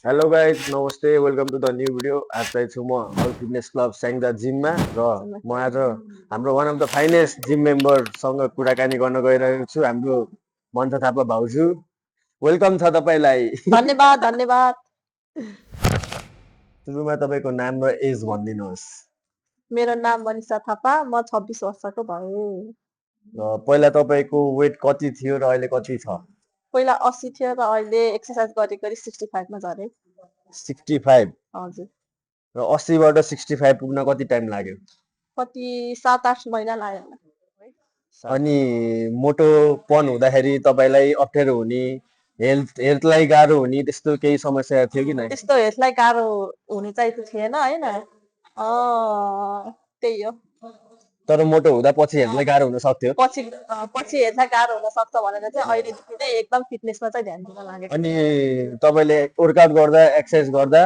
Hello guys नमस्ते welcome to the new video. आज चाहिँ छु म हल फिटनेस क्लब स्याङ्जा जिममा र म आज हाम्रो one of the finest gym मेम्बरसँग कुराकानी गर्न गइरहेको छु, हाम्रो मन्थ थापा भाउजू। वेलकम छ तपाईँलाई। धन्यवाद धन्यवाद। सुरुमा तपाईँको नाम र एज भनिदिनुहोस्। मेरो नाम मनिषा थापा, म 26 वर्षको भएँ। र पहिला तपाईँको वेट कति थियो र अहिले कति छ? पहिला 80 थियो र अहिले एक्सर्साइज गरी गरी 65 मा झरेँ। 65? हजुर। र 80 बाट 65 पुग्न कति टाइम लाग्यो? कति 7-8 महिना लाग्यो होला। अनि मोटोपन हुँदाखेरि तपाईँलाई अप्ठ्यारो हुने, हेल्थलाई गाह्रो हुने त्यस्तो केही समस्या थियो कि नै? त्यस्तो हेल्थलाई गाह्रो हुने चाहिँ थिएन हैन। त्यही हो। तर मोटो हुँदा पछि हेल्थलाई गाह्रो हुन सक्थ्यो। पछि हेल्थलाई गाह्रो हुन सक्छ भनेर चाहिँ अहिलेदेखि नै एकदम फिटनेसमा चाहिँ ध्यान दिन लागेको। अनि तपाईँले वर्कआउट गर्दा एक्सर्साइज गर्दा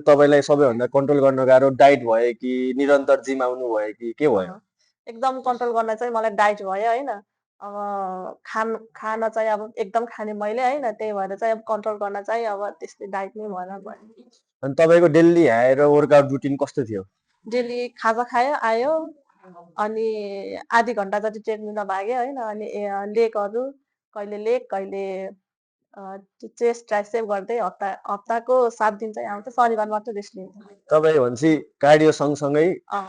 तपाईँलाई सबैभन्दा कन्ट्रोल गर्न गाह्रो डाइट भयो कि निरन्तर जिम आउनु भयो कि के भयो? एकदम कन्ट्रोल गर्न चाहिँ मलाई डाइट भयो हैन। अब खान चाहिँ अब एकदम खाने मैले हैन, त्यही भएर चाहिँ अब कन्ट्रोल गर्न चाहिँ अब त्यस्तै डाइट नै भएर भयो। अनि तपाईँको डेली आएर वर्कआउट रुटिन कस्तो थियो? डेली खाजा खायो आयो, अनि आधी घन्टा जति ट्रेडमिलमा भाग्यो हैन, अनि लेगहरू कहिले लेग कहिले चेस्ट ट्राइसेप गर्दै हप्ताको 7 दिन चाहिँ आउँछ, शनिबार मात्र रेस्ट लिन्छ। तपाईँ भनेपछि कार्डियो सँगसँगै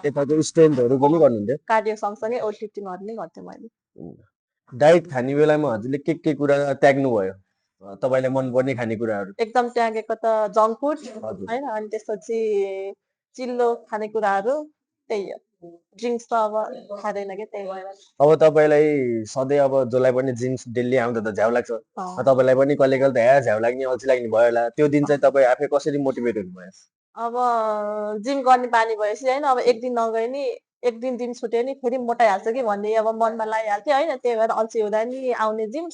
यताको स्ट्रेन्थहरू पनि गर्नुहुन्थ्यो? कार्डियो सँगसँगै वेट लिफ्टिङहरू नै गर्थेँ मैले। डाइट खाने बेलामा हजुरले के कुरा त्याग्नु भयो? तपाईँलाई मनपर्ने खानेकुराहरू? एकदम त्यागेको त जङ्क फुड हैन, अनि त्यसपछि चिल्लो खानेकुराहरू, त्यही हो। ड्रिङ्क्स त अब खाँदैन के, त्यही भएर। अब तपाईँलाई सधैँ अब जसलाई पनि जिम डेली आउँदा त झ्याउ लाग्छ, तपाईँलाई पनि कहिले कहिले त झ्याउ लाग्ने अल्छी लाग्ने भयो होला, त्यो दिन चाहिँ तपाईँ आफै कसरी मोटिभेट हुनुभयो? अब जिम गर्ने बानी भएपछि हैन, अब एक दिन नगए नि, एक दिन छुट्यो नि फेरि मोटाइहाल्छ कि भन्ने अब मनमा लागिहाल्थ्यो हैन, त्यही भएर अल्छी हुँदा नि आउने जिम,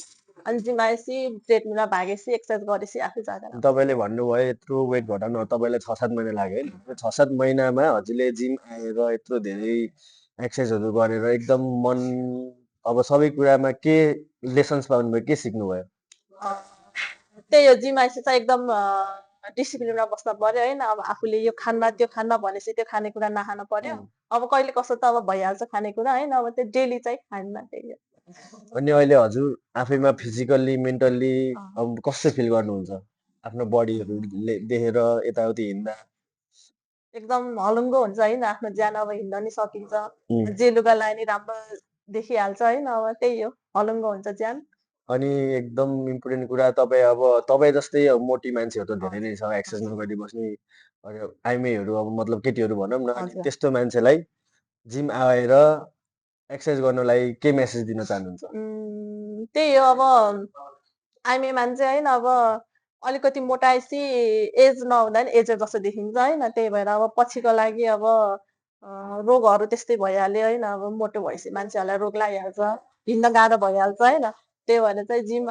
अनि जिम आएपछि ट्रेडमिलमा भागेपछि एक्सर्साइज गरेपछि आफै जाँदैन। तपाईँले भन्नुभयो यत्रो वेट घटाउन तपाईँलाई 6-7 महिना लाग्यो है। 6-7 महिनामा हजुरले जिम आएर यत्रो धेरै एक्सर्साइजहरू गरेर एकदम मन अब सबै कुरामा के लेसन्स पाउनुभयो, के सिक्नुभयो? त्यही हो, जिम आएपछि चाहिँ एकदम डिसिप्लिनमा बस्न पर्यो हैन। अब आफूले यो खान्न त्यो खान्न भनेपछि त्यो खानेकुरा नखान पर्यो। अब कहिले कस्तो त अब भइहाल्छ खानेकुरा हैन, अब त्यो डेली चाहिँ खान्न, त्यही हो। अनि अहिले हजुर आफैमा फिजिकल्ली मेन्टल्ली अब कस्तो फिल गर्नुहुन्छ आफ्नो बडीहरू देखेर यताउति हिँड्दा? एकदम हलुङ्गो हुन्छ हैन, आफ्नो ज्यान अब हिँड्न नि सकिन्छ, जे लुगा लाए नि राम्रो देखिहाल्छ हैन, अब त्यही हो, हलुङ्गो हुन्छ ज्यान। अनि एकदम इम्पोर्टेन्ट कुरा, तपाईँ जस्तै मोटी मान्छेहरू त धेरै नै छ, एक्सर्साइज नगरी बस्ने आइमेहरू, अब मतलब केटीहरू भनौँ न, अनि त्यस्तो मान्छेलाई जिम आएर एक्सर्साइज गर्नलाई के मेसेज दिन चाहनुहुन्छ? त्यही हो, अब आइमे मान्छे हैन, अब अलिकति मोटाएपछि एज नहुँदा नि एजेड जस्तो देखिन्छ हैन, त्यही भएर अब पछिको लागि अब रोगहरू त्यस्तै भइहाल्यो हैन, अब मोटो भएपछि मान्छेहरूलाई रोग लागिहाल्छ, हिँड्न गाह्रो भइहाल्छ हैन, त्यही भएर चाहिँ जिम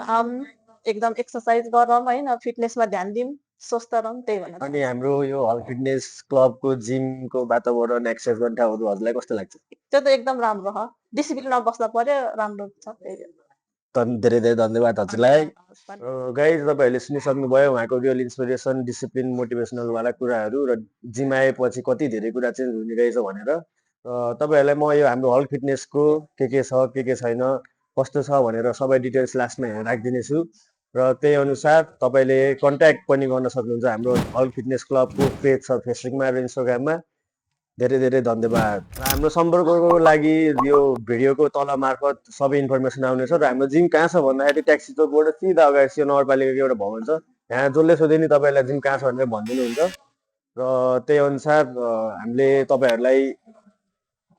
एकदम एक्सर्साइज गरौँ हैन, फिटनेसमा ध्यान दिउँ, स्वस्थ रहौँ, त्यही भनेर। अनि हाम्रो यो हल फिटनेस क्लबको जिमको वातावरण, एक्सर्साइज गर्ने ठाउँहरू हजुरलाई कस्तो लाग्छ? त्यो त एकदम राम्रो हो, डिसिप्लिनमा बस्न पर्यो, राम्रो छ, त्यही हो। धेरै धेरै धन्यवाद हजुरलाई। गाइज तपाईँहरूले सुनिसक्नुभयो उहाँको रियल इन्सपिरेसन, डिसिप्लिन, मोटिभेसनलवाला कुराहरू, र जिम आएपछि कति धेरै कुरा चेन्ज हुने रहेछ भनेर। तपाईँहरूलाई म यो हाम्रो हल फिटनेसको के छ के छैन कस्तो छ भनेर सबै डिटेल्स लास्टमा राखिदिनेछु, र त्यही अनुसार तपाईँले कन्ट्याक्ट पनि गर्न सक्नुहुन्छ हाम्रो हल फिटनेस क्लबको पेज छ फेसबुकमा र इन्स्टाग्राममा। धेरै धेरै धन्यवाद। हाम्रो सम्पर्कको लागि यो भिडियोको तल मार्फत सबै इन्फर्मेसन आउनेछ, र हाम्रो जिम कहाँ छ भन्दाखेरि ट्याक्सी चोकबाट सिधा अगाडि यो नगरपालिकाको एउटा भवन छ, यहाँ जसले सोधे नि तपाईँलाई जिम कहाँ छ भनेर भनिदिनुहुन्छ। र त्यही अनुसार हामीले तपाईँहरूलाई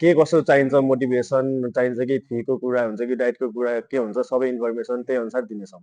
के कसो चाहिन्छ, मोटिभेसन चाहिन्छ कि फीको कुरा हुन्छ कि डाइटको कुरा के हुन्छ, सबै इन्फर्मेसन त्यही अनुसार दिनेछौँ।